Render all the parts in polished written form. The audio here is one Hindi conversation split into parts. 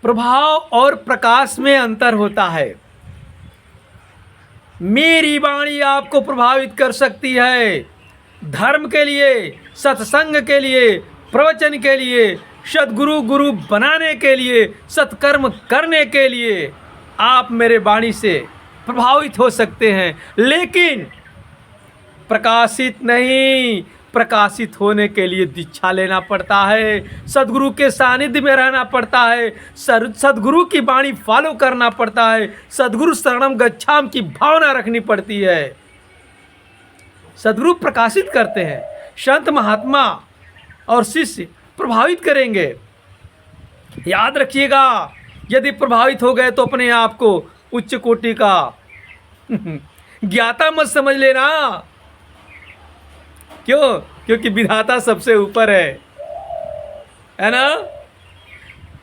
प्रभाव और प्रकाश में अंतर होता है। मेरी वाणी आपको प्रभावित कर सकती है, धर्म के लिए, सत्संग के लिए, प्रवचन के लिए, सद्गुरु गुरु बनाने के लिए, सत्कर्म करने के लिए आप मेरे वाणी से प्रभावित हो सकते हैं, लेकिन प्रकाशित नहीं। प्रकाशित होने के लिए दीक्षा लेना पड़ता है, सद्गुरु के सानिध्य में रहना पड़ता है, सद्गुरु की वाणी फॉलो करना पड़ता है, सद्गुरु शरणम गच्छाम की भावना रखनी पड़ती है। सद्गुरु प्रकाशित करते हैं, संत महात्मा और शिष्य प्रभावित करेंगे। याद रखिएगा, यदि प्रभावित हो गए तो अपने आप को उच्च कोटि का ज्ञाता मत समझ लेना। क्यों? क्योंकि विधाता सबसे ऊपर है ना।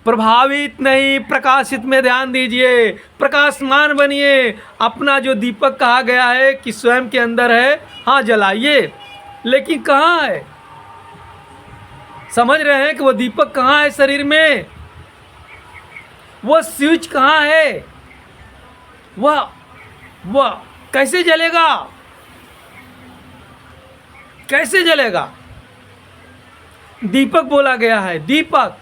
प्रभावित नहीं, प्रकाशित में ध्यान दीजिए, प्रकाशमान बनिए। अपना जो दीपक कहा गया है कि स्वयं के अंदर है, हाँ जलाइए, लेकिन कहाँ है? समझ रहे हैं कि वो दीपक कहाँ है शरीर में? वो स्विच कहाँ है? वह कैसे जलेगा? कैसे जलेगा? दीपक बोला गया है, दीपक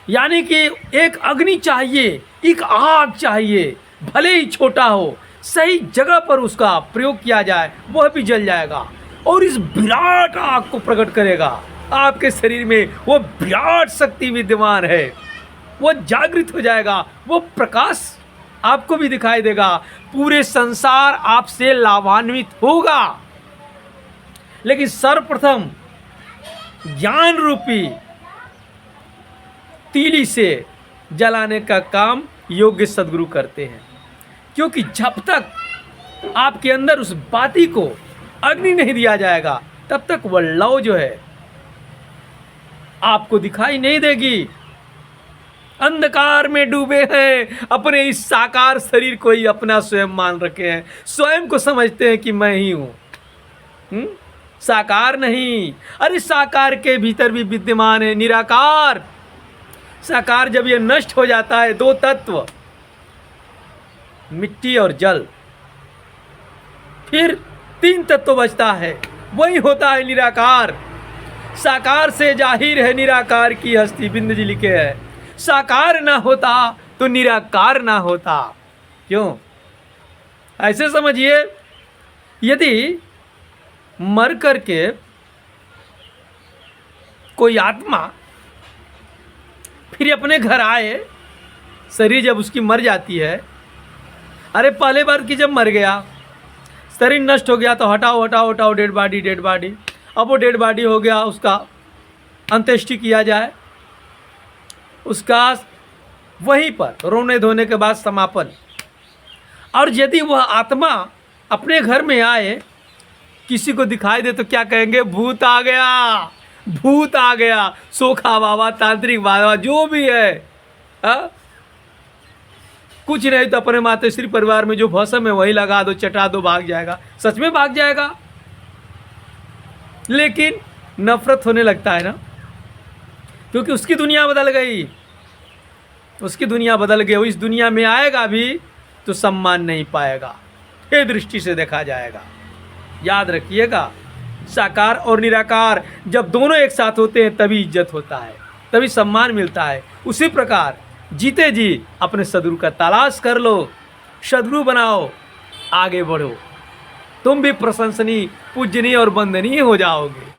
यानी कि एक अग्नि चाहिए, एक आग चाहिए, भले ही छोटा हो, सही जगह पर उसका प्रयोग किया जाए, वह भी जल जाएगा और इस विराट आग को प्रकट करेगा। आपके शरीर में वो विराट शक्ति विद्यमान है, वो जागृत हो जाएगा, वो प्रकाश आपको भी दिखाई देगा। पूरे संसार आपसे लाभान्वित होगा, लेकिन सर्वप्रथम ज्ञान रूपी तीली से जलाने का काम योग्य सद्गुरु करते हैं। क्योंकि जब तक आपके अंदर उस बाती को अग्नि नहीं दिया जाएगा, तब तक वह लौ जो है आपको दिखाई नहीं देगी। अंधकार में डूबे हैं, अपने इस साकार शरीर को ही अपना स्वयं मान रखे हैं, स्वयं को समझते हैं कि मैं ही हूं। साकार नहीं, अरे साकार के भीतर भी विद्यमान है निराकार। साकार जब ये नष्ट हो जाता है, दो तत्व मिट्टी और जल, फिर तीन तत्व बचता है, वही होता है निराकार। साकार से जाहिर है निराकार की हस्ती, बिंद जी लिखे है। साकार ना होता तो निराकार ना होता। क्यों? ऐसे समझिए, यदि मर करके कोई आत्मा फिर अपने घर आए, शरीर जब उसकी मर जाती है, अरे पहले बार की जब मर गया, शरीर नष्ट हो गया तो हटाओ हटाओ हटाओ, डेड बॉडी डेड बॉडी। अब वो डेड बॉडी हो गया, उसका अंत्येष्टि किया जाए, उसका वहीं पर रोने धोने के बाद समापन। और यदि वह आत्मा अपने घर में आए, किसी को दिखाई दे तो क्या कहेंगे? भूत आ गया, भूत आ गया। सोखा बाबा, तांत्रिक बाबा, जो भी है, कुछ नहीं तो अपने मातोश्री परिवार में जो भस्म है वही लगा दो, चटा दो, भाग जाएगा। सच में भाग जाएगा, लेकिन नफरत होने लगता है ना, क्योंकि उसकी दुनिया बदल गई, उसकी दुनिया बदल गई। इस दुनिया में आएगा भी तो सम्मान नहीं पाएगा, ये दृष्टि से देखा जाएगा। याद रखिएगा, साकार और निराकार जब दोनों एक साथ होते हैं तभी इज्जत होता है, तभी सम्मान मिलता है। उसी प्रकार जीते जी अपने सद्गुरु का तलाश कर लो, सद्गुरु बनाओ, आगे बढ़ो, तुम भी प्रशंसनीय, पूजनीय और वंदनीय हो जाओगे।